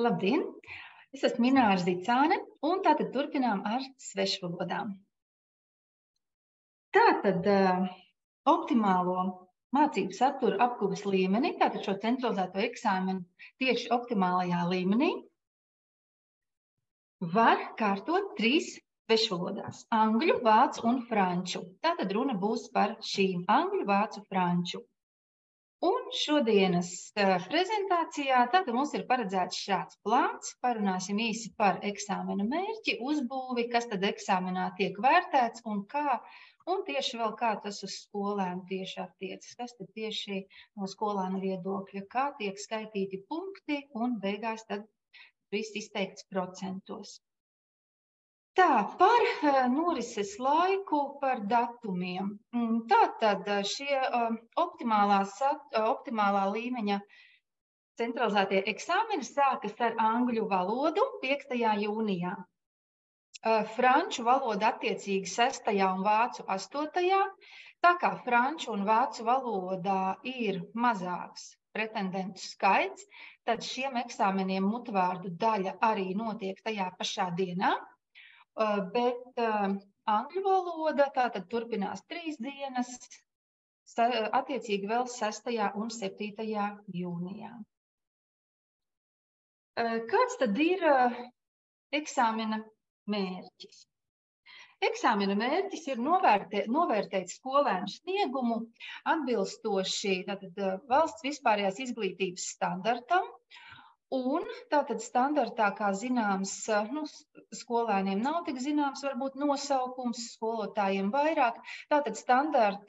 Labdien! Es esmu Mināra Zicāne, un tātad turpinām ar svešvalodām. Tātad optimālo mācību satura apguves līmeni, tātad šo centralizēto eksāmenu tieši optimālajā līmenī, var kārtot 3 svešvalodās – angļu, vācu un franču. Tātad runa būs par šīm – angļu, vācu, franču. Un šodienas prezentācijā tātad mums ir paredzēts šāds plāns. Parunāsim īsi par eksāmena mērķi, uzbūvi, kas tad eksāmenā tiek vērtēts un kā, un tieši vēl kā tas uz skolēnu tieši attiecas. Kas tad tieši no skolēna viedokļa, kā tiek skaitīti punkti un beigās tad viss izteikts procentos. Tā, par norises laiku, par datumiem. Tātad šie optimālā līmeņa centralizētie eksāmeni sākas ar angļu valodu 5. jūnijā. Franču valoda attiecīgi 6. un vācu 8. Tā kā franču un vācu valodā ir mazāks pretendentu skaits, tad šiem eksāmeniem mutvārdu daļa arī notiek tajā pašā dienā. Bet angļu valoda tātad turpinās 3 dienas, attiecīgi vēl 6. un 7. jūnijā. Kāds tad ir eksāmena mērķis? Eksāmena mērķis ir novērtēt skolēnu sniegumu atbilstoši tātad valsts vispārējās izglītības standartam. Un tātad standartā, kā zināms, skolēniem nav tik zināms varbūt nosaukums, skolotājiem vairāk. Tātad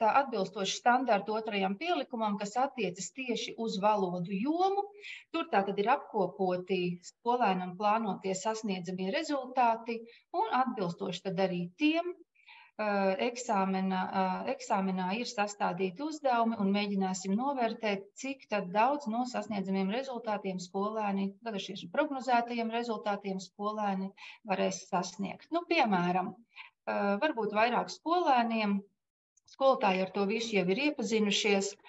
atbilstoši standarta 2. pielikumam, kas attiecas tieši uz valodu jomu. Tur tātad ir apkopoti skolēnam plānotie sasniedzamie rezultāti un atbilstoši tad arī tiem eksāmenā ir sastādīti uzdevumi un mēģināsim novērtēt, cik tad daudz no sasniedzamiem rezultātiem skolēni, tad šiem prognozētajiem rezultātiem skolēni varēs sasniegt. Piemēram, varbūt vairāk skolēniem, skolotāji ar to visu jau ir iepazinušies.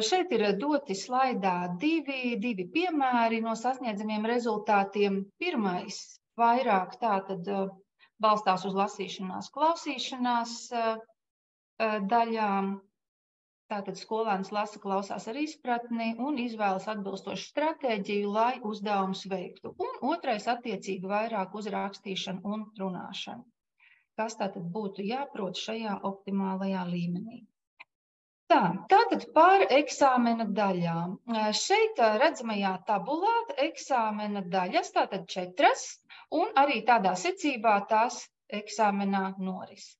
Šeit ir doti slaidā divi piemēri no sasniedzamiem rezultātiem. Pirmais vairāk tātad balstās uz lasīšanās, klausīšanās daļām. Tātad skolēns lasa, klausās ar izpratni un izvēlas atbilstošu stratēģiju, lai uzdevumus veiktu. Un otrais attiecīgi vairāk uz rakstīšanu un runāšanu. Kas tātad būtu jāprot šajā optimālajā līmenī? Tātad par eksāmena daļām. Šeit redzamajā tabulā eksāmena daļas, tātad 4, un arī tādā secībā tās eksāmenā noris.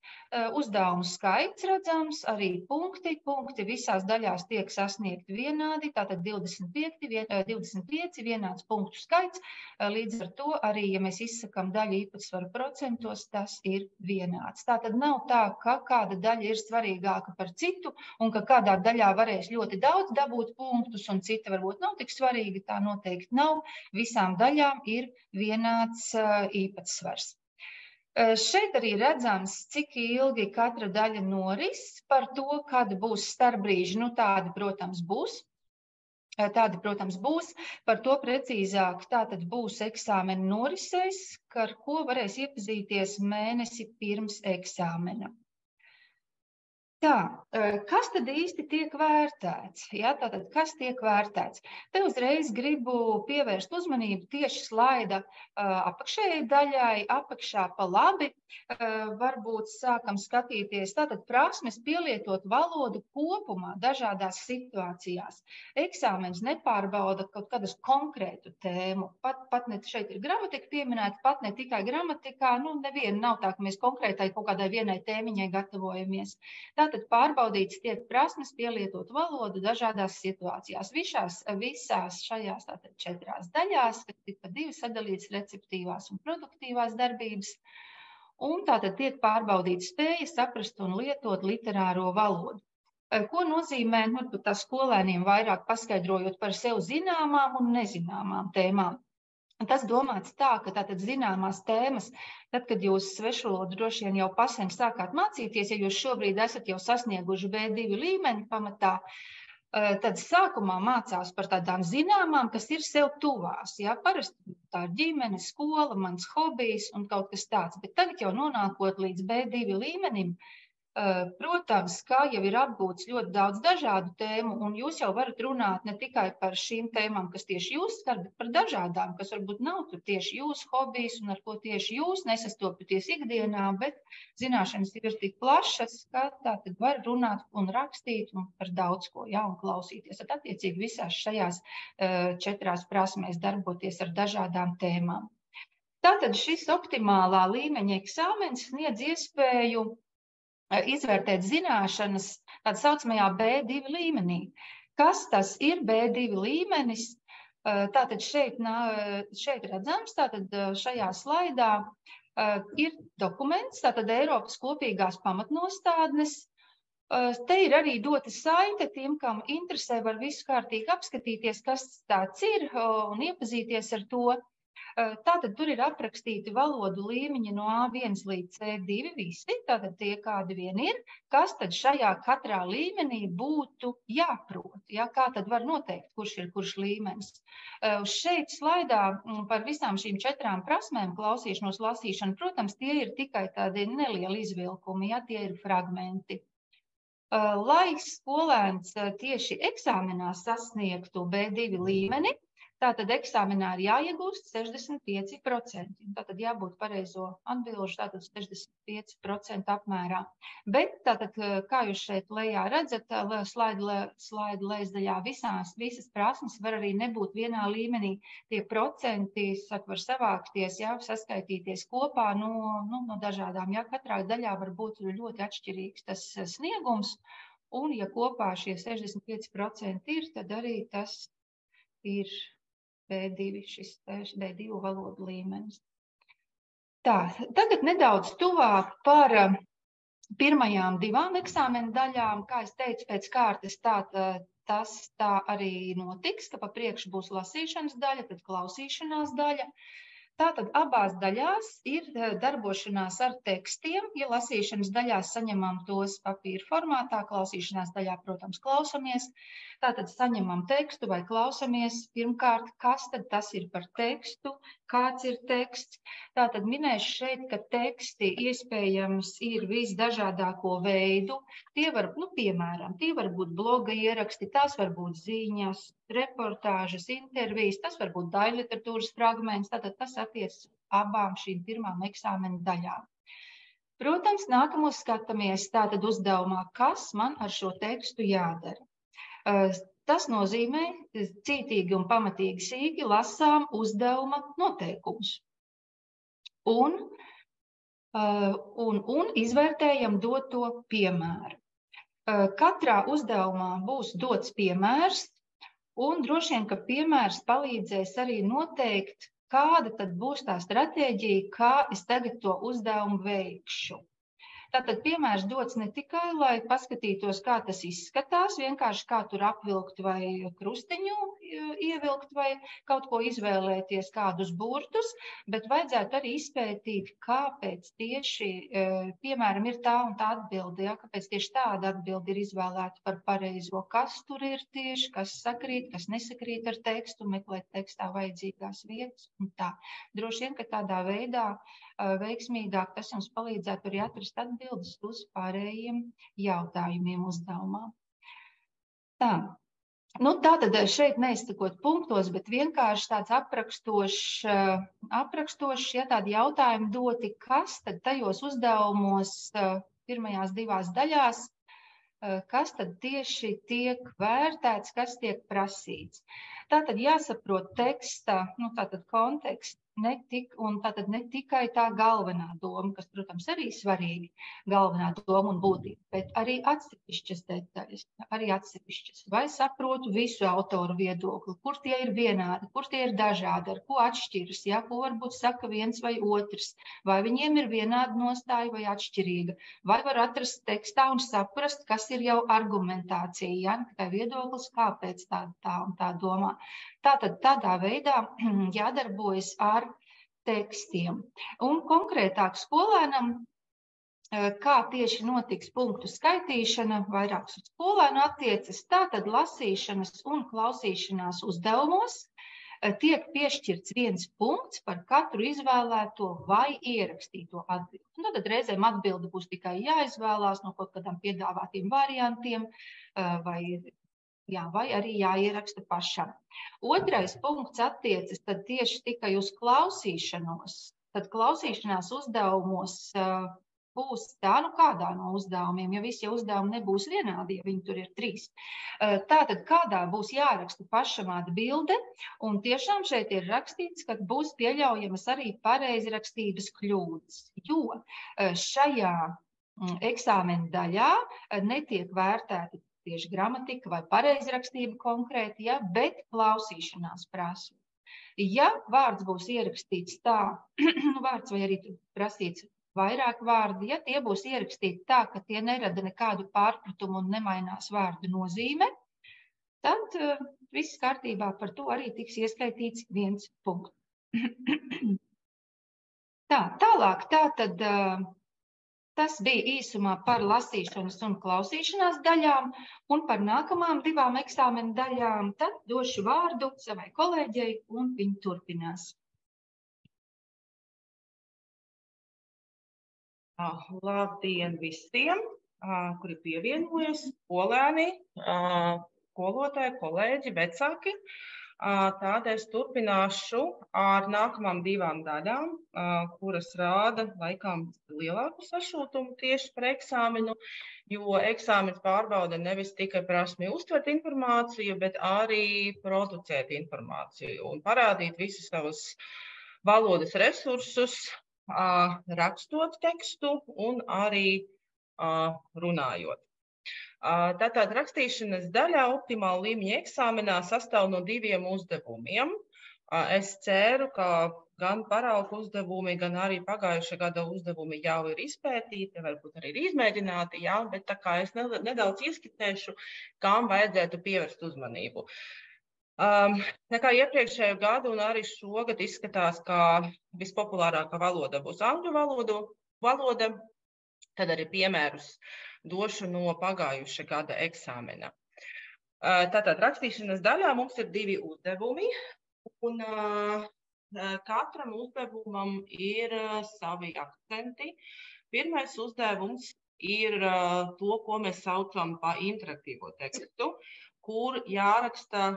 Uzdevumu skaits redzams, arī punkti visās daļās tiek sasniegti vienādi, tātad 25 vienāds punktu skaits, līdz ar to arī, ja mēs izsakam daļu īpatsvaru procentos, tas ir vienāds. Tātad nav tā, ka kāda daļa ir svarīgāka par citu, un ka kādā daļā varēs ļoti daudz dabūt punktus, un cita varbūt nav tik svarīga, tā noteikti nav. Visām daļām ir vienāds īpatsvars. Šeit arī redzams, cik ilgi katra daļa noris, par to, kad būs starpbrīži, tādi, protams, būs. Par to precīzāk tātad būs eksāmena norisēs, ar ko varēs iepazīties mēnesi pirms eksāmena. Kas tad īsti tiek vērtēts? Tātad, kas tiek vērtēts? Te uzreiz gribu pievērst uzmanību tieši slaida apakšējai daļai, apakšā pa labi. Varbūt sākam skatīties tātad prasmes pielietot valodu kopumā dažādās situācijās. Eksāmens nepārbauda kaut kādu konkrētu tēmu. Pat ne šeit ir gramatika pieminēta, pat ne tikai gramatikā. Neviena nav tā, ka mēs konkrētai kaut kādai vienai tēmiņai gatavojamies. Tātad pārbaudīts tiek prasmes pielietot valodu dažādās situācijās. Visās šajās tātad 4 daļās, kas ir pa 2 sadalītas receptīvās un produktīvās darbības. Un tātad tiek pārbaudīts spēja saprast un lietot literāro valodu. Ko nozīmē, tas skolēniem vairāk paskaidrojot par sev zināmām un nezināmām tēmām. Tas domāts tā, ka tātad zināmās tēmas, tad, kad jūs svešvalodu droši vien jau pasen sākāt mācīties, ja jūs šobrīd esat jau sasnieguši B2 līmeni pamatā, Tad sākumā mācās par tādām zināmām, kas ir sev tuvās. Ja? Parasti tā ir ģimene, skola, mans hobijs un kaut kas tāds. Bet tagad jau nonākot līdz B2 līmenim, protams, kā jau ir apgūts ļoti daudz dažādu tēmu, un jūs jau varat runāt ne tikai par šīm tēmām, kas tieši jūs skar, bet par dažādām, kas varbūt nav tur tieši jūsu hobijs un ar ko tieši jūs nesastopaties ikdienā, bet zināšanas ir tik plašas, ka tā tad var runāt un rakstīt un par daudz ko, ja, un klausīties. Tad attiecīgi visās šajās 4 prasmēs darboties ar dažādām tēmām. Tātad šis optimālā līmeņa eksāmens sniedz iespēju izvērtēt zināšanas tādā saucamajā B2 līmenī. Kas tas ir B2 līmenis? Tātad šeit redzams, tātad šajā slaidā ir dokuments, tātad Eiropas kopīgās pamatnostādnes. Te ir arī dota saite tiem, kam interesē, var visu kārtīgi apskatīties, kas tāds ir un iepazīties ar to. Tātad tur ir aprakstīti valodu līmeņi no A1 līdz C2 visi, tātad tie kādi vien ir, kas tad šajā katrā līmenī būtu jāprot, ja, kā tad var noteikt, kurš ir kurš līmenis. Šeit slaidā par visām šīm 4 prasmēm klausīšanos, lasīšanu, protams, tie ir tikai tādi nelieli izvilkumi, ja, tie ir fragmenti. Lai skolēns tieši eksāmenā sasniegtu B2 līmeni, tātad eksāmenā ir jāiegūst 65%. Tātad jābūt pareizo atbilžu, tātad 65% apmērā. Bet tātad, kā jūs šeit lejā redzat, slaidu lejasdaļā visas prasmes var arī nebūt vienā līmenī. Tie procenti, var savākties, jā, saskaitīties kopā no dažādām. Jā, katrā daļā var būt ļoti atšķirīgs tas sniegums. Un, ja kopā šie 65% ir, tad arī tas ir B2, šis B2 valodu līmenis. Tā, tagad nedaudz tuvāk par pirmajām 2 eksāmena daļām. Kā es teicu, pēc kārtas tā arī notiks, ka pa priekšu būs lasīšanas daļa, tad klausīšanās daļa. Tātad abās daļās ir darbošanās ar tekstiem. Ja lasīšanas daļā saņemam tos papīra formātā, klausīšanās daļā, protams, klausamies. Tātad saņemam tekstu vai klausamies. Pirmkārt, kas tad tas ir par tekstu, kāds ir teksts. Tātad minēšu šeit, ka teksti iespējams ir visdažādāko veidu. Tie var, piemēram, tie var būt bloga ieraksti, tās var būt ziņas, reportāžas, intervijas, tas var būt daļliteratūras fragments, tātad tas attiecas abām šīm pirmām eksāmena daļām. Protams, nākamos skatāmies tātad uzdevumā, kas man ar šo tekstu jādara. Tas nozīmē, cītīgi un pamatīgi sīki lasām uzdevuma noteikumus. Un izvērtējam doto piemēru. Katrā uzdevumā būs dots piemērs, un droši vien, ka piemērs palīdzēs arī noteikt, kāda tad būs tā stratēģija, kā es tagad to uzdevumu veikšu. Tātad piemērs dots ne tikai, lai paskatītos, kā tas izskatās, vienkārši kā tur apvilkt vai krustiņu ievilkt vai kaut ko izvēlēties, kādus burtus, bet vajadzētu arī izpētīt, kāpēc tieši, piemēram, ir tā un tā atbilde, ja, kāpēc tieši tāda atbilde ir izvēlēta par pareizo, kas tur ir tieši, kas sakrīt, kas nesakrīt ar tekstu, meklēt tekstā vajadzīgās vietas un tā. Droši vien, ka tādā veidā veiksmīgāk tas jums palīdzētu arī atrast atbildes uz pārējiem jautājumiem uzdevumā. Tā. Tātad šeit neizsakot punktos, bet vienkārši tāds aprakstošs, ja tādi jautājumi doti, kas tad tajos uzdevumos pirmajās 2 daļās, kas tad tieši tiek vērtēts, kas tiek prasīts. Tātad jāsaprot teksta, tātad konteksts, ne tikai tā galvenā doma, kas, protams, arī svarīgi, galvenā doma un būtība, bet arī atsevišķas detaļas, vai saprotu visu autoru viedokli, kur tie ir vienādi, kur tie ir dažādi, ar ko atšķiras, ja, ko varbūt saka viens vai otrs, vai viņiem ir vienāda nostāja vai atšķirīga, vai var atrast tekstā un saprast, kas ir jau argumentācija, ja, tā viedoklis, kāpēc tā un tā domā. Tātad tādā veidā jādarbojas ar tekstiem. Un konkrētāk skolēnam kā tieši notiks punktu skaitīšana, vairākas uz skolēnu attiecas, tātad lasīšanas un klausīšanās uzdevumos tiek piešķirts 1 punkts par katru izvēlēto vai ierakstīto atbildi. Un tad reizēm atbilde būs tikai jāizvēlās no kaut kādām piedāvātiem variantiem vai arī jāieraksta pašam. Otrais punkts attiecas tad tieši tikai uz klausīšanos. Tad klausīšanās uzdevumos būs tā, kādā no uzdevumiem, ja visi uzdevumi nebūs vienādi, ja viņi tur ir 3. Tātad kādā būs jāraksta pašam atbilde, un tiešām šeit ir rakstīts, ka būs pieļaujamas arī pareizrakstības kļūdas, jo šajā eksāmena daļā netiek vērtēti tieši gramatika vai pareizrakstība konkrēti, bet klausīšanās prasme. Ja vārds būs ierakstīts tā, vārds vai arī prasīts vairāk vārdi, ja tie būs ierakstīti tā, ka tie nerada nekādu pārpratumu un nemainās vārdu nozīme, tad viss kārtībā, par to arī tiks ieskaitīts 1 punkts. Tālāk, tātad tas bija īsumā par lasīšanas un klausīšanās daļām, un par nākamām 2 eksāmena daļām tad došu vārdu savai kolēģei, un viņa turpinās. Labdien visiem, kuri pievienojas, skolēni, skolotāji, kolēģi, vecāki. Tādēļ es turpināšu ar nākamām 2 daļām, kuras rāda laikam lielāku sašutumu tieši par eksāmenu, jo eksāmenis pārbauda nevis tikai prasmi uztvert informāciju, bet arī producēt informāciju un parādīt visus savus valodas resursus, rakstot tekstu un arī runājot. Tātad rakstīšanas daļā optimāla līmeņa eksāmenā sastāv no 2 uzdevumiem. Es ceru, ka gan paraugu uzdevumi, gan arī pagājušā gada uzdevumi jau ir izpētīti, varbūt arī ir izmēģināti, bet tā kā es nedaudz ieskicēšu, kam vajadzētu pievērst uzmanību. Nekā iepriekšējo gadu un arī šogad izskatās, ka vispopulārākā valoda būs angļu valoda, tad arī piemērus došu no pagājušā gada eksāmena. Tātad rakstīšanas daļā mums ir 2 uzdevumi, un katram uzdevumam ir savi akcenti. Pirmais uzdevums ir to, ko mēs saucam par interaktīvo tekstu, kur jāraksta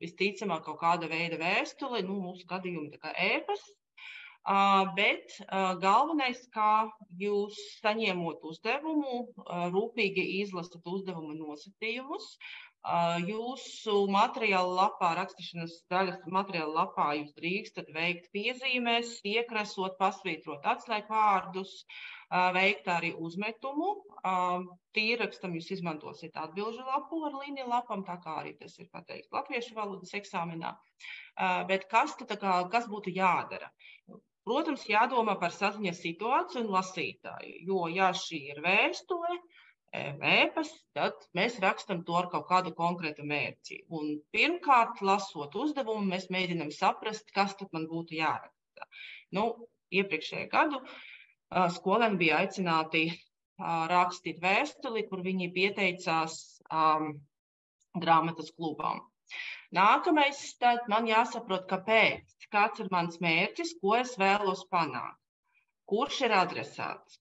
visticamāk kaut kāda veida vēstule, mūsu gadījumā tā kā ēpasts, bet galvenais, kā jūs saņemot uzdevumu, rūpīgi izlasat uzdevuma nosacījumus. Jūsu materiāla lapā, rakstīšanas daļas materiāla lapā jūs drīkstat veikt piezīmes, iekresot, pasvītrot atslēgvārdus, veikt arī uzmetumu. Tīrakstam jūs izmantosiet atbilžu lapu ar līniju lapam, tā kā arī tas ir pateikts latviešu valodas eksāmenā. Bet kas būtu jādara? Protams, jādomā par saziņas situāciju un lasītāju, jo, ja šī ir vēstule, ēpasts, tad mēs rakstam to ar kaut kādu konkrētu mērķi. Un pirmkārt, lasot uzdevumu, mēs mēģinām saprast, kas tad man būtu jāraksta. Iepriekšējā gadu skolēni bija aicināti rakstīt vēstuli, kur viņi pieteicās grāmatas klubam. Nākamais, tad man jāsaprot, kāpēc, kāds ir mans mērķis, ko es vēlos panākt, kurš ir adresāts.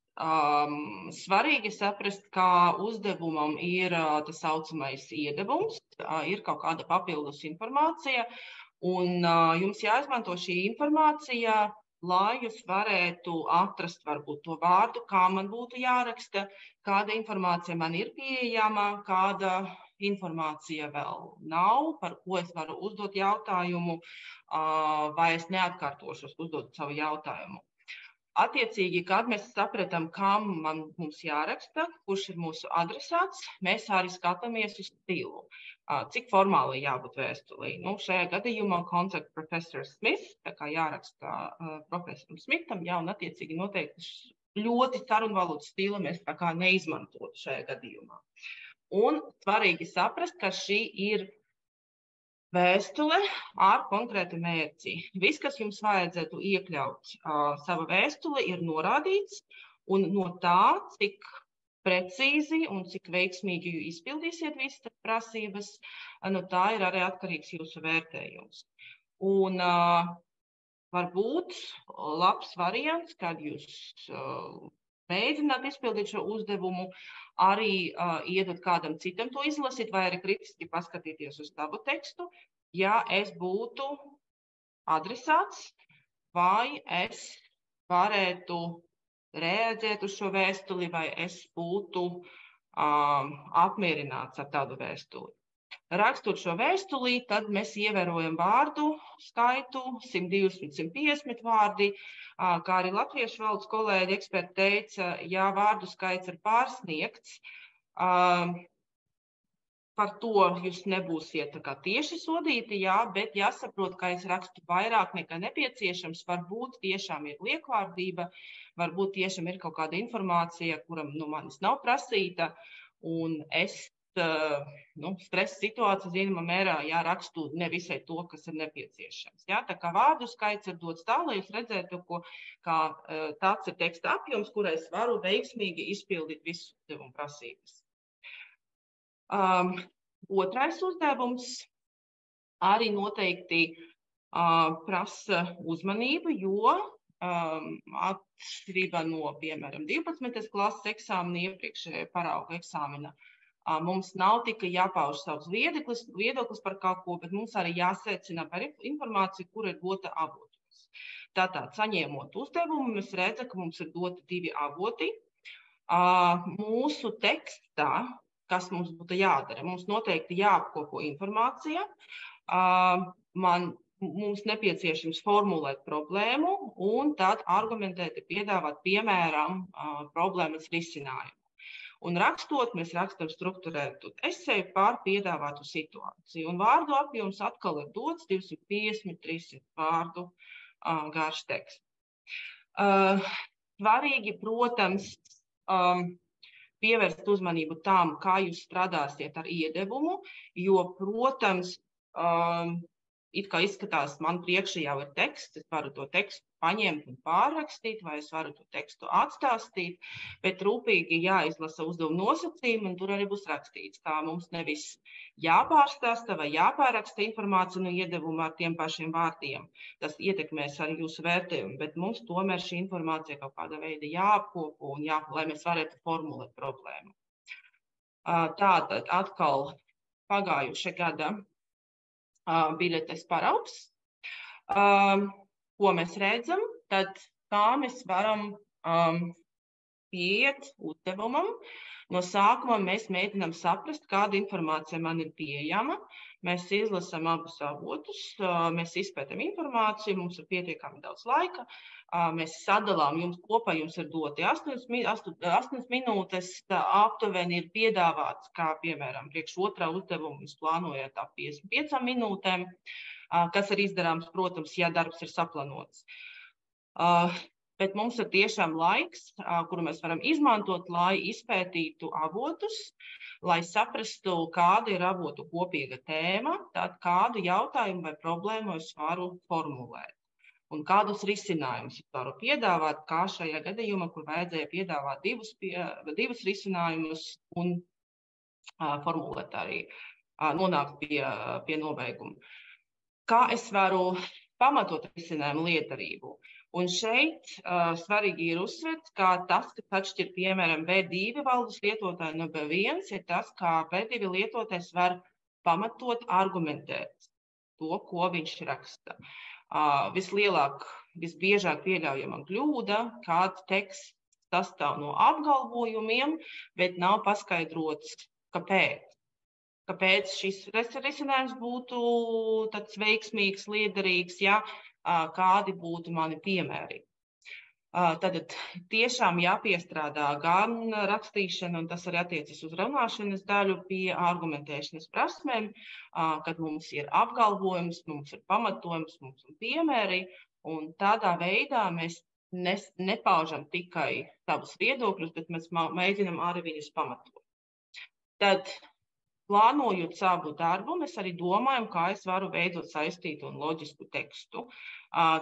Svarīgi saprast, ka uzdevumam ir tā saucamais iedevums, ir kaut kāda papildus informācija, un jums jāizmanto šī informācija, lai jūs varētu atrast varbūt to vārdu, kā man būtu jāraksta, kāda informācija man ir pieejama, kāda informācija vēl nav, par ko es varu uzdot jautājumu, vai es neatkārtošos uzdot savu jautājumu. Attiecīgi, kad mēs sapratam, kam mums jāraksta, kurš ir mūsu adresāts, mēs arī skatāmies uz stilu. Cik formāli jābūt vēstulī. Šajā gadījumā contact Professor Smith, tā kā jāraksta profesoram Smitham, un attiecīgi noteikti ļoti sarunvalodas stila mēs tā kā neizmantotu šajā gadījumā. Un svarīgi saprast, ka šī ir vēstule ar konkrētu mērķi. Viss, kas jums vajadzētu iekļaut savā vēstulē, ir norādīts, Un no tā, cik precīzi un cik veiksmīgi jūs izpildīsiet visas tas prasības, no tā ir arī atkarīgs jūsu vērtējums. Un varbūt labs variants, kad jūs mēģināt izpildīt šo uzdevumu, arī iedot kādam citam to izlasīt, vai arī kritiski paskatīties uz savu tekstu, ja es būtu adresāts, vai es varētu reaģēt uz šo vēstuli, vai es būtu apmierināts ar tādu vēstuli. Rakstot šo vēstuli, tad mēs ievērojam vārdu skaitu, 120, 150 vārdi, kā arī latviešu valodas kolēģi eksperti teica, ja vārdu skaits ir pārsniegts, par to jūs nebūsiet tieši sodīti, jā, bet jāsaprot, ka es rakstu vairāk nekā nepieciešams, varbūt tiešām ir liekvārdība, varbūt tiešām ir kaut kāda informācija, kura no manis nav prasīta, un es stresa situācija zināmā mērā rakstu nevisai to, kas ir nepieciešams. Jā, tā kā vārdu skaits ir dots tā, lai jūs redzētu, ka tāds ir teksta apjoms, kurā es varu veiksmīgi izpildīt visus uzdevumu prasības. Otrais uzdevums arī noteikti prasa uzmanību, jo atšķirībā no, piemēram, 12. klases eksāmena, iepriekšējā parauga eksāmena, mums nav tikai jāpauž savs viedoklis par kaut ko, bet mums arī jāsecina par informāciju, kur ir dota avotos. Tātad, saņēmot uzdevumu, mēs redzam, ka mums ir doti 2 avoti. Mūsu tekstā, kas mums būtu jādara, mums noteikti jāapkopo informācija. Mums nepieciešams formulēt problēmu un tad argumentēt, piedāvāt, piemēram, problēmas risinājumu. Un rakstot, mēs rakstam strukturētu eseju par piedāvātu situāciju. Un vārdu apjoms atkal ir dots 250-300 vārdu garš teksts. Svarīgi, protams, pievērst uzmanību tam, kā jūs strādāsiet ar iedevumu, jo, protams, it kā izskatās, man priekšā jau ir teksts, es varu to tekstu paņemt un pārrakstīt, vai es varu to tekstu atstāstīt, bet rūpīgi jāizlasa uzdevuma nosacījumi, un tur arī būs rakstīts, kā mums nevis jāpārstāsta vai jāpāraksta informācija no iedevuma ar tiem pašiem vārdiem. Tas ietekmēs arī jūsu vērtējumu, bet mums tomēr šī informācija kaut kāda veida jāapkopo un lai mēs varētu formulēt problēmu. Tātad atkal pagājušā gada biļetes paraugs. Ko mēs redzam, tad kā mēs varam pieiet uzdevumam. No sākuma mēs mēģinām saprast, kāda informācija man ir pieejama. Mēs izlasām abus avotus, mēs izpētam informāciju, mums ir pietiekami daudz laika. Mēs sadalām, kopā jums ir doti 8 minūtes, aptuveni ir piedāvāts, kā piemēram, priekš otrā uzdevuma jūs plānojat ap 55 minūtēm, kas ir izdarāms, protams, ja darbs ir saplanots. Bet mums ir tiešām laiks, kuru mēs varam izmantot, lai izpētītu avotus, lai saprastu, kāda ir avotu kopīga tēma, tad kādu jautājumu vai problēmu es varu formulēt. Un kādus risinājumus varu piedāvāt, kā šajā gadījumā, kur vajadzēja piedāvāt divus risinājumus un formulēt arī, nonākt pie nobeiguma. Kā es varu pamatot risinājumu lietderību? Un šeit svarīgi ir uzsvērt, ka tas, kas atšķir, piemēram, B2 valodas lietotāju no B1, ir tas, ka B2 lietotājs var pamatot, argumentēt to, ko viņš raksta. Visbiežāk pieļaujama kļūda, kad teksts sastāv no apgalvojumiem, bet nav paskaidrots, kāpēc. Kāpēc šis risinājums būtu tāds veiksmīgs, liederīgs, ja? Kādi būtu mani piemēri. Tad tiešām jāpiestrādā gan rakstīšana, un tas arī attiecas uz runāšanas daļu pie argumentēšanas prasmēm, kad mums ir apgalvojums, mums ir pamatojums, mums ir piemēri, un tādā veidā mēs nepaužam tikai savus viedokļus, bet mēs mēģinam arī viņus pamatot. Tad Plānojot savu darbu, mēs arī domājam, kā es varu veidot saistītu un loģisku tekstu.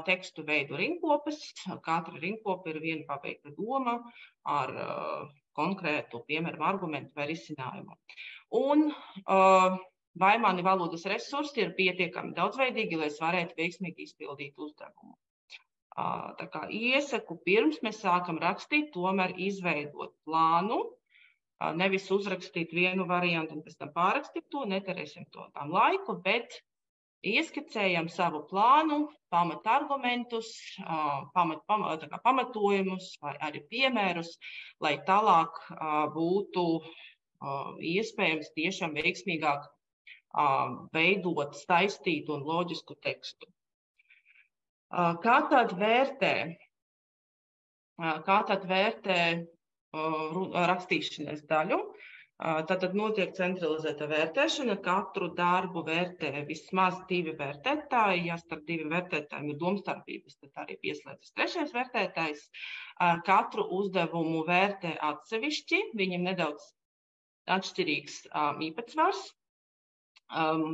Tekstu veidu rinkopes, katra rinkopa ir viena pabeigta doma ar konkrētu, piemēram, argumentu vai risinājumu. Un vai mani valodas resursi ir pietiekami daudzveidīgi, lai es varētu veiksmīgi izpildīt uzdevumu. Tā kā iesaku, pirms mēs sākam rakstīt, tomēr izveidot plānu, nevis uzrakstīt vienu variantu un pēc tam pārrakstīt to, neterēsim to tam laiku, bet ieskicējam savu plānu, pamatargumentus, pamatojumus vai arī piemērus, lai tālāk būtu iespējams tiešām veiksmīgāk veidot saistītu un loģisku tekstu. Kā tad vērtē rakstīšanas daļu? Tātad notiek centralizēta vērtēšana. Katru darbu vērtē vismaz 2 vērtētāji. Ja starp 2 vērtētājiem ir domstarpības, tad arī pieslēdzas 3. vērtētājs. Katru uzdevumu vērtē atsevišķi. Viņam nedaudz atšķirīgs īpatsvars.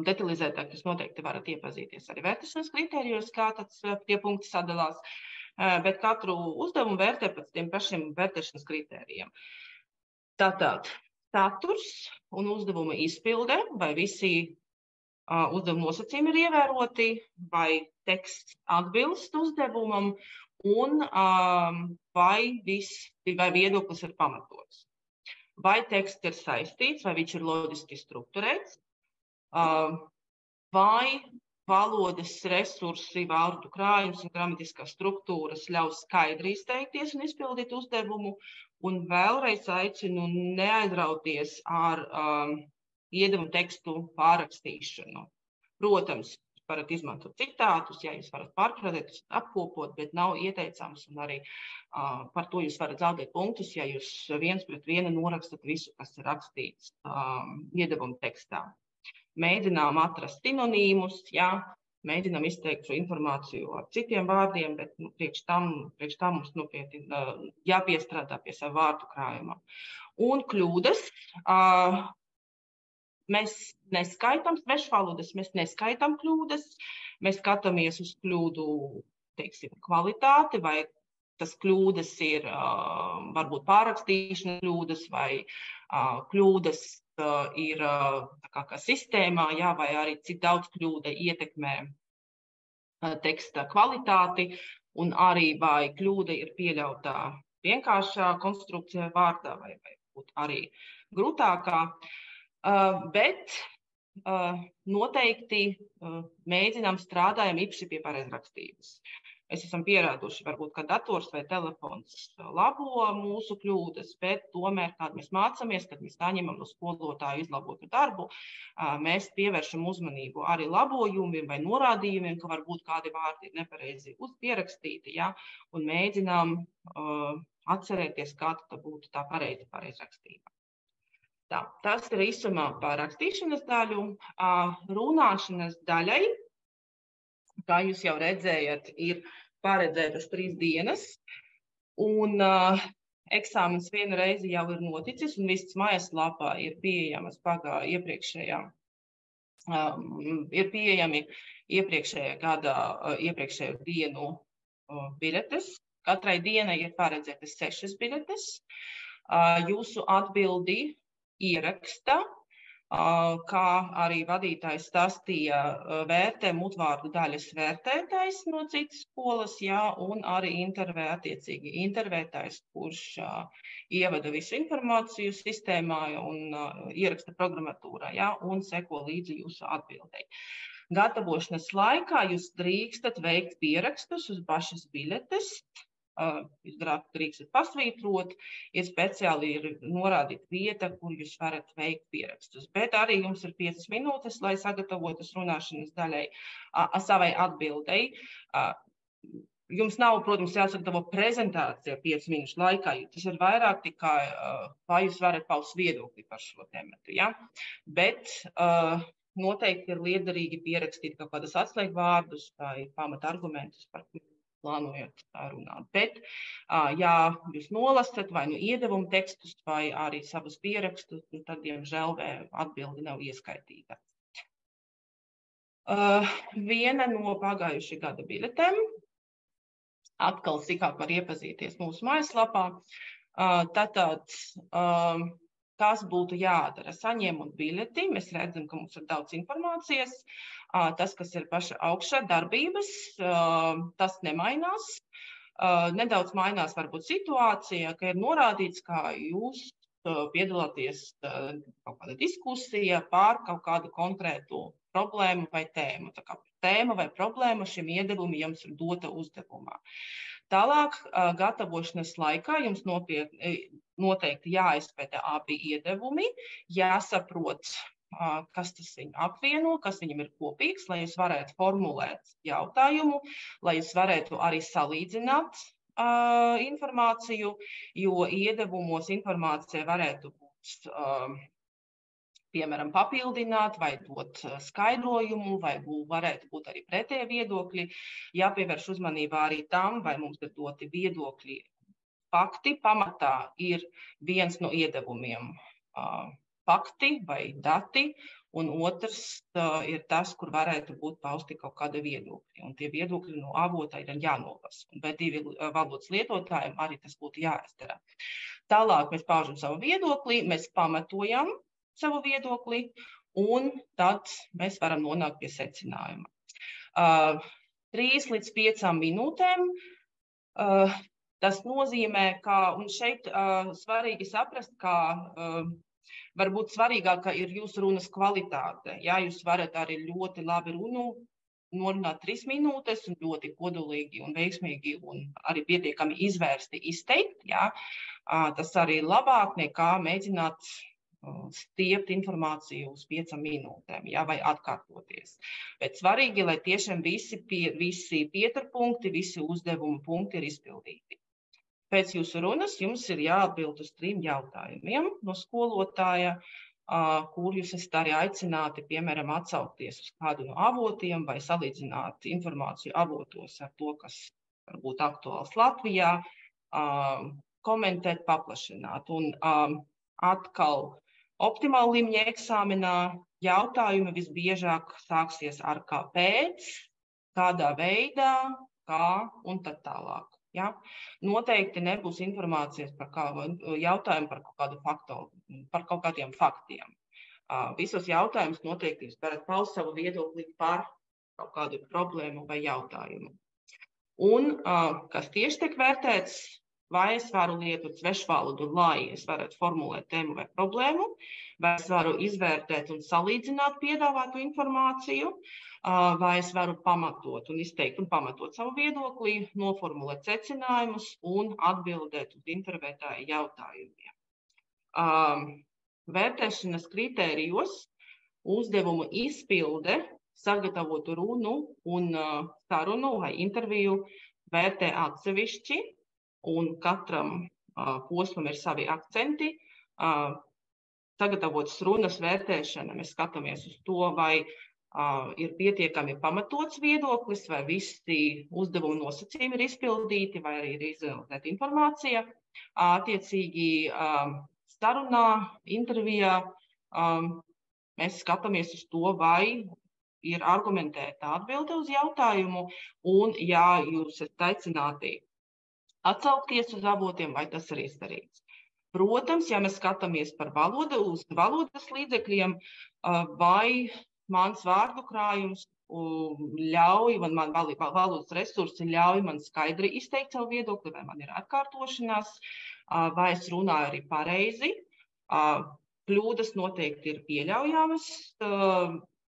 Detalizētāk jūs noteikti varat iepazīties arī vērtēšanas kritērijos, kā tie punkti sadalās. Bet katru uzdevumu vērtē pēc tiem pašiem vērtēšanas kritērijiem. Tātad saturs un uzdevuma izpilde, vai visi uzdevuma nosacījumi ir ievēroti, vai teksts atbilst uzdevumam, un vai viedoklis ir pamatots. Vai teksts ir saistīts, vai viņš ir loģiski strukturēts, vai valodas resursi, vārdu krājums un gramatiskās struktūras ļaus skaidri izteikties un izpildīt uzdevumu, un vēlreiz aicinu neaizrauties ar iedevumu tekstu pārrakstīšanu. Protams, varat izmantot citātus, ja jūs varat pārpratēt, apkopot, bet nav ieteicams, un arī par to jūs varat zaudēt punktus, ja jūs 1 pret 1 norakstat visu, kas ir rakstīts iedevumu tekstā. Mēģinām atrast sinonīmus, mēģinām izteikt šo informāciju ar citiem vārdiem, bet priekš tam mums nopietni jāpiestrādā pie savu vārdu krājuma. Un kļūdas. Mēs neskaitām svešvalodas, mēs neskaitām kļūdas, mēs skatāmies uz kļūdu, teiksim, kvalitāti, vai tas kļūdas ir varbūt pārrakstīšanas kļūdas, vai kļūdas ir kā sistēmā, vai arī cik daudz kļūda ietekmē teksta kvalitāti, un arī vai kļūda ir pieļautā vienkāršā konstrukcijā vārdā, vai arī grūtākā. Bet noteikti mēģinām strādājam īpaši pie pareizrakstības. Mēs esam pierāduši, varbūt, ka dators vai telefons labo mūsu kļūdas, bet tomēr, kad mēs mācāmies, kad mēs saņemam no skolotāja izlabotu darbu, mēs pievēršam uzmanību arī labojumiem vai norādījumiem, ka varbūt kādi vārdi ir nepareizi pierakstīti, un mēģinām atcerēties, kāda būtu tā pareizrakstība. Tas ir īsumā par rakstīšanas daļu. Runāšanas daļai, kā jūs jau redzējat, ir paredzētas 3 dienas, un eksāmens vienu reizi jau ir noticis, un viss mājaslapā ir pieejamas ir pieejami iepriekšējā gada, iepriekšējo dienu biļetes. Katrai dienai ir paredzētas 6 biļetes. Jūsu atbildi ieraksta, kā arī vadītājs stāstīja, vērtē mutvārdu daļas vērtētājs no citas skolas, un arī attiecīgi intervētājs, kurš ievada visu informāciju sistēmā un ieraksta programmatūrā, un seko līdzi jūsu atbildei. Gatavošanas laikā jūs drīkstat veikt pierakstus uz pašas biļetes. Jūs drīkstat pasvītrot, ir speciāli norādīta vieta, kur jūs varat veikt pierakstus. Bet arī jums ir 5 minūtes, lai sagatavotas runāšanas daļai savai atbildei. Jums nav, protams, jāsagatavo prezentācija 5 minūšu laikā, jo tas ir vairāk tikai, vai jūs varat paust viedokli par šo tematu. Bet noteikti ir liederīgi pierakstīt kaut kādas atslēgvārdus vai pamatargumentus, par kuriem plānojat runāt. Bet, ja jūs nolasat vai nu iedevumu tekstus, vai arī savus pierakstus, tad, diemžēl, atbildi nav ieskaitīta. Viena no pagājušā gada biļetēm. Atkal sīkāk var iepazīties mūsu mājaslapā. Tātad, kas būtu jādara? Saņemot biļeti, mēs redzam, ka mums ir daudz informācijas. Tas, kas ir paša augšā, darbības, tas nemainās. Nedaudz mainās varbūt situācija, ka ir norādīts, kā jūs piedalāties kaut kāda diskusija pār kaut kādu konkrētu problēmu vai tēmu. Tā kā tēma vai problēma šim iedevumam jums ir dota uzdevumā. Tālāk, gatavošanas laikā jums noteikti jāizpēta abi iedevumi, jāsaprot, kas tas viņu apvieno, kas viņam ir kopīgs, lai jūs varētu formulēt jautājumu, lai jūs varētu arī salīdzināt informāciju, jo iedevumos informācija varētu būt piemēram, papildināt vai dot skaidrojumu, vai varētu būt arī pretēji viedokļi. Jāpievērš uzmanībā arī tam, vai mums ir doti viedokļi. Fakti pamatā ir viens no iedevumiem. Fakti vai dati, un otrs ir tas, kur varētu būt pausti kaut kāda viedokļa. Un tie viedokļi no avota ir jānolasa. Un vai divi valodas lietotājiem arī tas būtu jāizdara. Tālāk mēs paužam savu viedokli, mēs pamatojam savu viedokli, un tad mēs varam nonākt pie secinājuma. 3 līdz 5 minūtēm. Tas nozīmē, ka, un šeit svarīgi saprast, ka varbūt svarīgāka ir jūsu runas kvalitāte. Ja jūs varat arī ļoti labi norunāt 3 minūtes, un ļoti kodolīgi un veiksmīgi un arī pietiekami izvērsti izteikt, ja, tas arī labāk nekā mēģināt stiept informāciju uz 5 minūtēm, ja, vai atkārtoties. Bet svarīgi, lai tiešām visi pieturpunkti, visi uzdevuma punkti ir izpildīti. Pēc jūsu runas jums ir jāatbild uz 3 jautājumiem no skolotāja, kur jūs esat arī aicināti, piemēram, atsaukties uz kādu no avotiem vai salīdzināt informāciju avotos ar to, kas var būt aktuāls Latvijā, komentēt, paplašināt. Un atkal optimāla līmeņa eksāmenā jautājumi visbiežāk sāksies ar kāpēc, kādā veidā, kā un tad tālāk. Ja? Noteikti nebūs informācijas par jautājumu par kaut kādu faktoru, par kaut kādiem faktiem. Visos jautājumus noteikti jūs varat paust savu viedokli par kaut kādu problēmu vai jautājumu. Un kas tieši tiek vērtēts, vai es varu lietot svešvalodu, lai es varētu formulēt tēmu vai problēmu, vai es varu izvērtēt un salīdzināt piedāvātu informāciju, vai es varu pamatot un izteikt un pamatot savu viedokli, noformulēt secinājumus un atbildēt uz intervētāju jautājumiem. Vērtēšanas kritērijos uzdevumu izpilde, sagatavotu runu un sarunu vai interviju vērtē atsevišķi, un katram posmam ir savi akcenti. Sagatavotas runas vērtēšana, mēs skatāmies uz to, vai ir pietiekami pamatots viedoklis, vai visi uzdevumu nosacījumi ir izpildīti, vai arī ir izanalizēta informācija. Attiecīgi sarunā, intervijā mēs skatāmies uz to, vai ir argumentēta atbilde uz jautājumu, un ja jūs esat aicināti atsaukties uz avotiem, vai tas ir izdarīts. Protams, ja mēs skatāmies par uz valodas līdzekļiem, vai mans vārdu krājums ļauj, man valodas resursi ļauj man skaidri izteikt savu viedokli, vai man ir atkārtošanās, vai es runāju arī pareizi. Kļūdas noteikti ir pieļaujamas,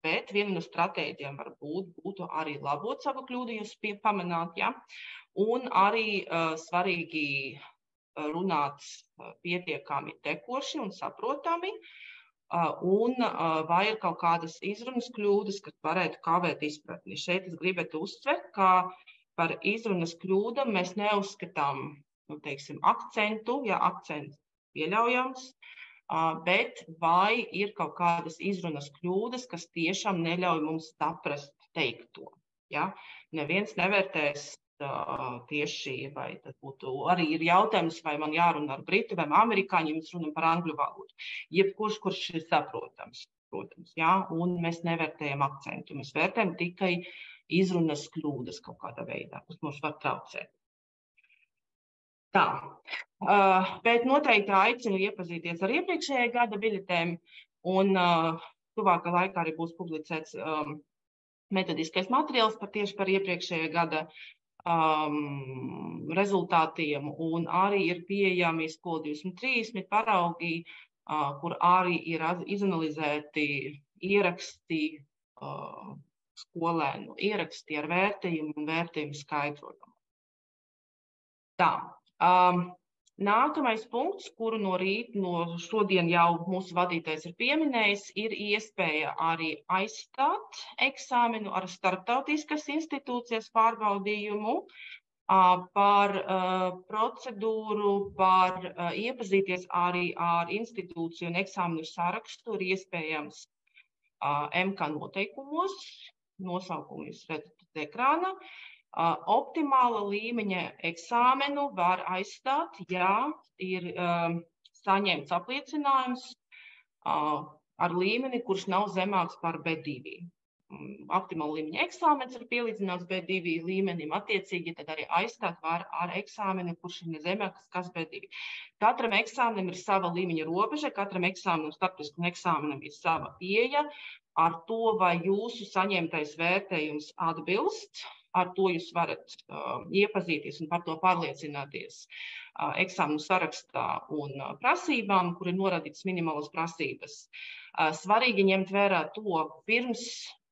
bet viena no stratēģiem varbūt būtu arī labot savu kļūdu, jūs pamanāt, ja? Un arī svarīgi runāt pietiekami tekoši un saprotami, un vai ir kaut kādas izrunas kļūdas, kas varētu kavēt izpratni. Šeit es gribētu uzsvert, ka par izrunas kļūdām mēs neuzskatām, akcentu, ja akcents pieļaujams, bet vai ir kaut kādas izrunas kļūdas, kas tiešām neļauj mums saprast teikto. Ja? Neviens nevērtēs tieši, vai tas būtu arī ir jautājums, vai man jārunā ar britu vai amerikāņu, mēs runājam par angļu valodu. Jebkurš, kurš ir saprotams, protams, jā, un mēs nevērtējam akcentu, mēs vērtējam tikai izrunas kļūdas kaut kādā veidā, kas mums var traucēt. Tā, bet noteikti aicinu iepazīties ar iepriekšējā gada biļetēm, un tuvākā laikā arī būs publicēts metodiskais materiāls tieši par iepriekšējā gada rezultātiem, un arī ir pieejami Skola 2030 paraugi, kur arī ir izanalizēti ieraksti, skolēnu ieraksti ar vērtējumu un vērtējumu skaidrojumu. Tā. Nākamais punkts, kuru no šodien jau mūsu vadītājs ir pieminējis, ir iespēja arī aizstāt eksāmenu ar starptautiskas institūcijas pārbaudījumu par procedūru, par iepazīties arī ar institūciju un eksāmenu sarakstu, ir iespējams MK noteikumos, nosaukumu jūs redzat ekrāna. Optimāla līmeņa eksāmenu var aizstāt, ja ir saņemts apliecinājums ar līmeni, kurš nav zemāks par B2. Optimāla līmeņa eksāmens ir pielīdzināts B2 līmenim, attiecīgi tad arī aizstāt var ar eksāmenu, kurš ir nezemāks kas B2. Katram eksāmenam ir sava līmeņa robeža, katram eksāmenam, starptautiskam eksāmenam ir sava pieeja, ar to, vai jūsu saņemtais vērtējums atbilst. Ar to jūs varat iepazīties un par to pārliecināties eksāmenu sarakstā un prasībām, kur ir norādītas minimālas prasības. Svarīgi ņemt vērā to, pirms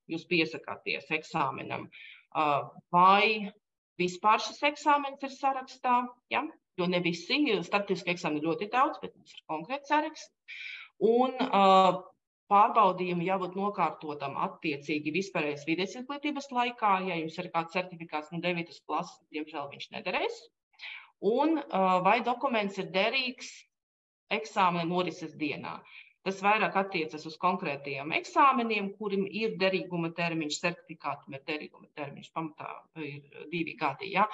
jūs piesakāties eksāmenam, vai vispār šis eksāmens ir sarakstā, ja? Jo ne visi, starptautiski eksāmeni ļoti daudz, bet mums ir konkrēts saraksts. Un pārbaudījumu jābūt nokārtotam attiecīgi vispārējais vides izglītības laikā. Ja jums ir kāds certifikāts no 9. klases, diemžēl viņš nederēs. Un vai dokuments ir derīgs eksāmena norises dienā. Tas vairāk attiecas uz konkrētajiem eksāmeniem, kuriem ir derīguma termiņš, certifikātam ir derīguma termiņš, pamatā ir 2 gadi. Ja?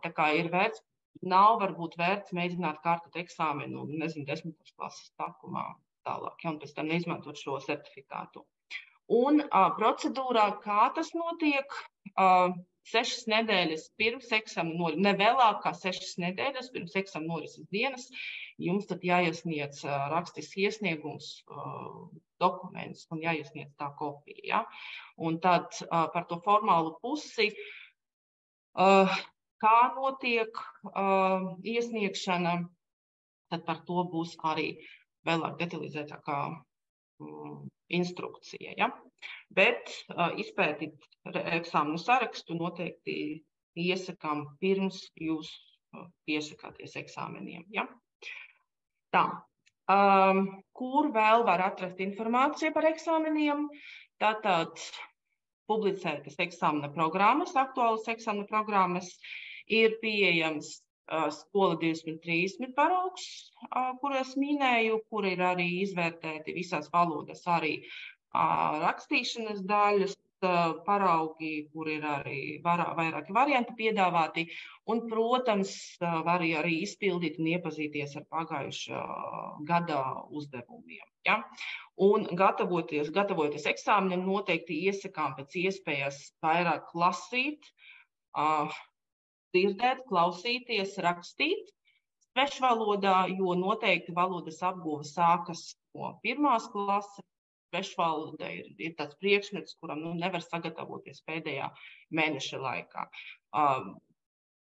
Tā kā ir vērts, nav varbūt vērts mēģināt kārtot eksāmenu, 10. klases sākumā. Tālāk, ja, un pēc tam neizmantot šo certifikātu. Un procedūrā, kā tas notiek, 6 nedēļas pirms eksāmena norises, ne vēlāk kā 6 nedēļas pirms eksāmena norises dienas, jums tad jāiesniedz rakstisks iesniegums, dokuments un jāiesniedz tā kopija. Ja? Un tad par to formālu pusi, kā notiek iesniegšana, tad par to būs arī vēlāk detalizētākā instrukcija. Ja? Bet izpētīt eksāmenu sarakstu noteikti iesakām pirms jūs piesakāties eksāmeniem. Ja? Tā. Kur vēl var atrast informāciju par eksāmeniem? Tātad publicētas eksāmena programmas, aktuālas eksāmena programmas ir pieejams Skola 2030 paraugs, kuru es minēju, kur ir arī izvērtēti visās valodās arī rakstīšanas daļas paraugi, kur ir arī vairāki varianti piedāvāti. Un, protams, var arī izpildīt un iepazīties ar pagājušā gada uzdevumiem. Ja? Un gatavoties eksāmeniem, noteikti iesakām pēc iespējas vairāk lasīt, dzirdēt, klausīties, rakstīt svešvalodā, jo noteikti valodas apguve sākas no 1. klases. Svešvaloda ir tāds priekšmets, kuram nevar sagatavoties pēdējā mēneša laikā.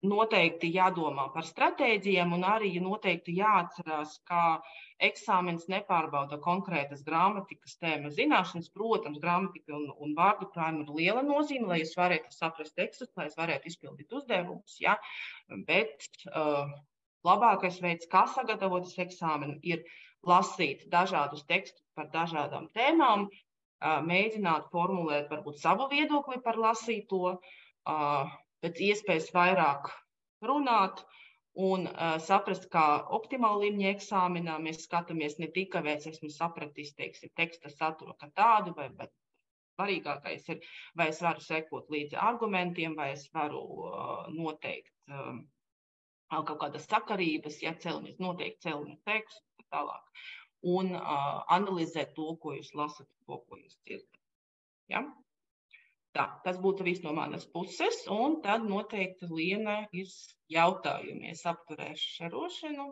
Noteikti jādomā par stratēģiem un arī noteikti jāatcerās, ka eksāmens nepārbauda konkrētas gramatikas tēmas zināšanas. Protams, gramatika un vārdu krājuma ir liela nozīme, lai jūs varētu saprast tekstus, lai jūs varētu izpildīt uzdevumus. Ja? Bet labākais veids, kā sagatavoties eksāmenu, ir lasīt dažādus tekstus par dažādām tēmām, mēģināt formulēt varbūt savu viedokli par lasīto, pēc iespējas vairāk runāt un saprast, kā optimāla līmeņa eksāmenā mēs skatāmies ne tikai, vai esmu sapratis, teiksim, teksta saturu kā tādu, vai svarīgākais ir, vai es varu sekot līdzi argumentiem, vai es varu noteikt kaut kādas sakarības, ja noteikti celņu tekstu tālāk, un analizēt to, ko jūs lasat, to, ko jūs dzirdat. Ja? Tā, tas būtu viss no manas puses, un tad noteikti Liena ir jautājumi. Es apturēšu šarošanu.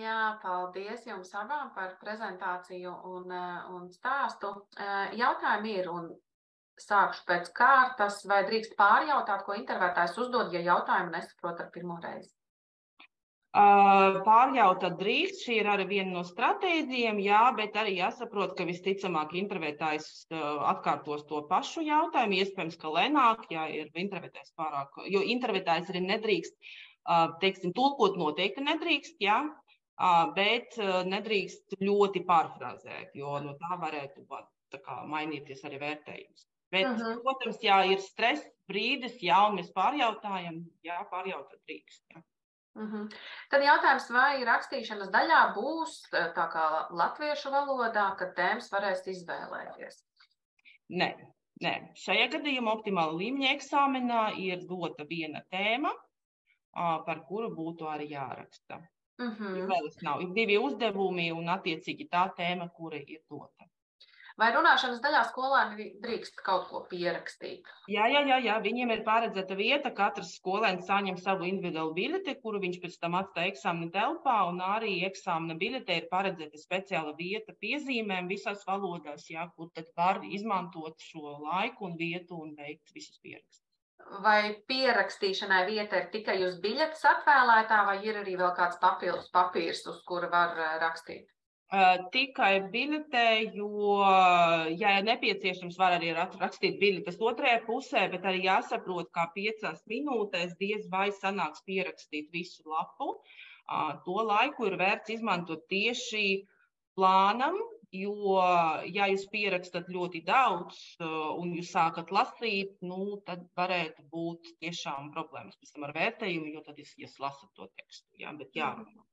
Jā, paldies jums abām par prezentāciju un stāstu. Jautājumi ir, un sākšu pēc kārtas, vai drīkst pārjautāt, ko intervētājs uzdod, ja jautājumu nesaprot ar pirmo reizi? Pārjautāt drīkst, šī ir arī viena no stratēģijiem, jā, bet arī jāsaprot, ka visticamāk intervētājs atkārtos to pašu jautājumu, iespējams, ka lēnāk, ja ir intervētājs pārāk, jo intervētājs arī nedrīkst, teiksim, tulkot noteikti nedrīkst, jā, bet nedrīkst ļoti pārfrāzēt, jo no tā varētu mainīties arī vērtējums. Bet, protams, ja ir stress brīdis, jā, un mēs pārjautājam, jā, pārjautāt drīkst, jā. Tad jautājums, vai rakstīšanas daļā būs tā kā latviešu valodā, ka tēmas varēs izvēlēties? Nē. Šajā gadījumā optimāla līmeņa eksāmenā ir dota viena tēma, par kuru būtu arī jāraksta. Izvēles nav. Ir 2 uzdevumi un attiecīgi tā tēma, kura ir dota. Vai runāšanas daļā skolēni drīkst kaut ko pierakstīt? Jā, viņiem ir paredzēta vieta, katrs skolēns saņem savu individuālu biļeti, kuru viņš pēc tam atstāja eksāmena telpā, un arī eksāmena biļetē ir paredzēta speciāla vieta piezīmēm visās valodās, jā, kur tad var izmantot šo laiku un vietu un veikt visus pierakstus. Vai pierakstīšanai vieta ir tikai uz biļetes atvēlētā, vai ir arī vēl kāds papildus papīrs, uz kura var rakstīt? Tikai biļetē, jo, ja ir nepieciešams, var arī rakstīt biļetes otrajā pusē, bet arī jāsaprot, kā 5 minūtēs diez vai sanāks pierakstīt visu lapu. To laiku ir vērts izmantot tieši plānam, jo, ja jūs pierakstat ļoti daudz un jūs sākat lasīt, tad varētu būt tiešām problēmas pēc tam ar vērtējumu, jo tad jūs lasat to tekstu, jā, bet jārunā.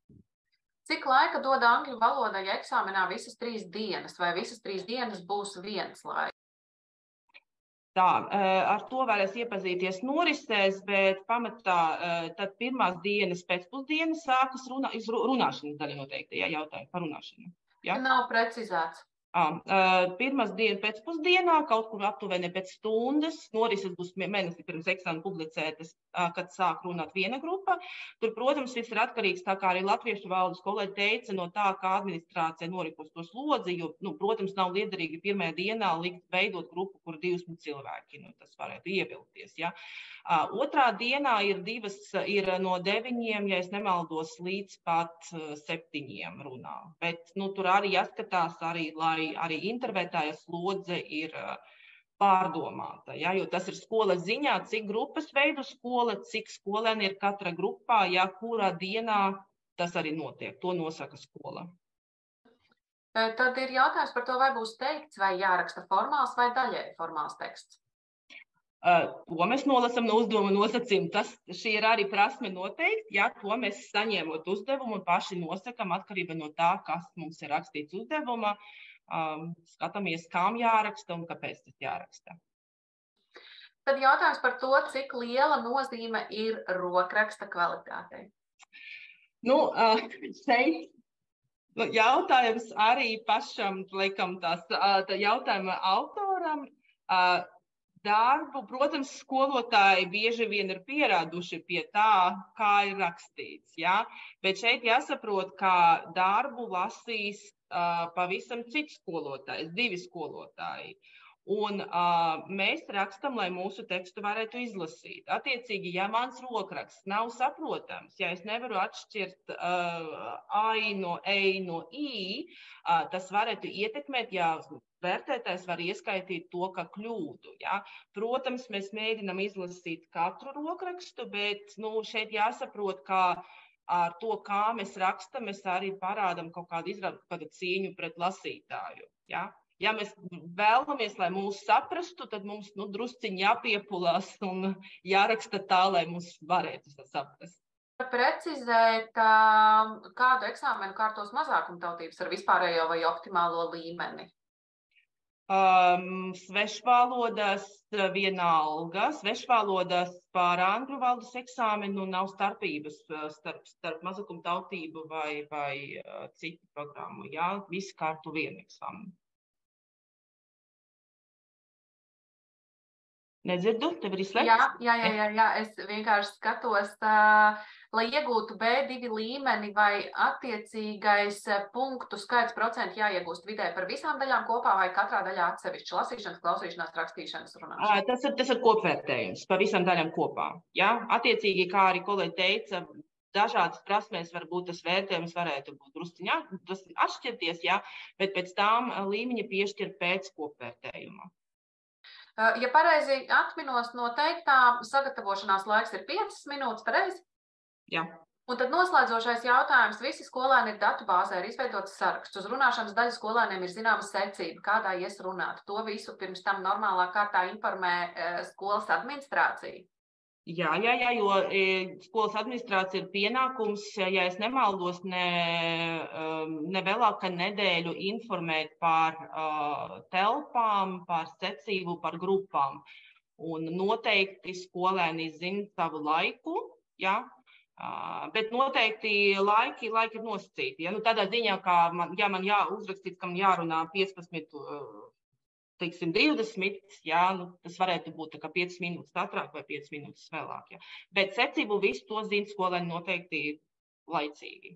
Cik laika dod angļu valodai eksāmenā visas 3 dienas, vai visas 3 dienas būs viens laiks? Tā, ar to varēs iepazīties norisēs, bet pamatā tad pirmās dienas pēcpusdienas sākas runāšanas daļa noteikti, jā, jautājumi par runāšanu. Ja? Nav precizēts. Pirmās dienas pēcpusdienā, kaut kur aptuveni pēc stundas, norises būs mēnesi pirms eksāmena publicētas, kad sāk runāt viena grupa. Tur, protams, viss ir atkarīgs, tā kā arī latviešu valodas kolēģi teica, no tā, kā administrācija norikos to slodzi, jo, protams, nav liederīgi pirmajā dienā veidot grupu, kur 20 cilvēki, tas varētu ievilkties, ja. Otrā dienā ir no 9, ja es nemaldos, līdz pat 7 runā. Bet, tur arī jāskatās lai arī intervētāja slodze ir pārdomāta, ja, jo tas ir skolas ziņā, cik grupas veido skola, cik skolēni ir katra grupā, ja kurā dienā tas arī notiek, to nosaka skola. Tad ir jautājums par to, vai būs teikts, vai jāraksta formāls vai daļēji formāls teksts. To mēs nolasam no uzdevuma nosacījuma. Šī ir arī prasme noteikti, ja to mēs saņemot uzdevumu un paši nosakam atkarībā no tā, kas mums ir rakstīts uzdevumā. Skatāmies, kām jāraksta un kāpēc tas jāraksta. Tad jautājums par to, cik liela nozīme ir rokraksta kvalitātei. Šeit jautājums arī pašam, laikam, tā jautājuma autoram. Darbu, protams, skolotāji bieži vien ir pierāduši pie tā, kā ir rakstīts, ja? Bet šeit jāsaprot, ka darbu lasīs pavisam cits skolotājs, 2 skolotāji. Un mēs rakstam, lai mūsu tekstu varētu izlasīt. Attiecīgi, ja mans rokraksts nav saprotams, ja es nevaru atšķirt ai no ei no i, tas varētu ietekmēt, ja vērtētājs var ieskaitīt to, ka kļūdu. Ja? Protams, mēs mēģinām izlasīt katru rokrakstu, bet šeit jāsaprot, ka ar to, kā mēs rakstam, mēs arī parādām kaut kādu cīņu pret lasītāju. Ja? Ja mēs vēlamies, lai mūs saprastu, tad mums drusciņi jāpiepulās un jāraksta tā, lai mūs varētu saprast. Precizēt, kādu eksāmenu kārtos mazākumtautības ar vispārējo vai optimālo līmeni? Svešvalodas vienalga. Svešvalodas pār angļu valodas eksāmenu nav starpības starp mazākumtautību vai citu programmu. Jā, visi kārtu vienu eksāmenu. Nedzirdu, tev ir izslēgts? Jā, es vienkārši skatos, lai iegūtu B2 līmeni vai attiecīgais punktu skaits procentu jāiegūst vidē par visām daļām kopā vai katrā daļā atsevišķi lasīšanas, klausīšanās, rakstīšanas, runāšanas? Tas ir kopvērtējums par visām daļām kopā. Ja? Attiecīgi, kā arī kolēģi teica, dažādas prasmēs varbūt tas vērtējums varētu būt drusciņā, tas atšķirties, ja? Bet pēc tām līmeņa piešķir pēc kopvērtējuma. Ja pareizi atminos no teiktā, sagatavošanās laiks ir 5 minūtes, pareizi? Jā. Un tad noslēdzošais jautājums. Visi skolēni ir datubāzē, ir izveidots saraksts. Uz runāšanas daļu skolēniem ir zināma secība, kādā ies runāt. To visu pirms tam normālā kārtā informē skolas administrācija. Jā, jo skolas administrācija ir pienākums, ja es nemaldos, ne vēlāk kā nedēļu informēt par telpām, par secību, par grupām. Un noteikti skolēni zina savu laiku, ja? Bet noteikti laiki ir nosacīti. Ja? Tādā ziņā, ka man uzrakstīts, ka man jārunā 15 teiksim, 20, jā, tas varētu būt tā kā 5 minūtes ātrāk vai 5 minūtes vēlāk. Jā. Bet secību visu to zina skolēni noteikti laicīgi.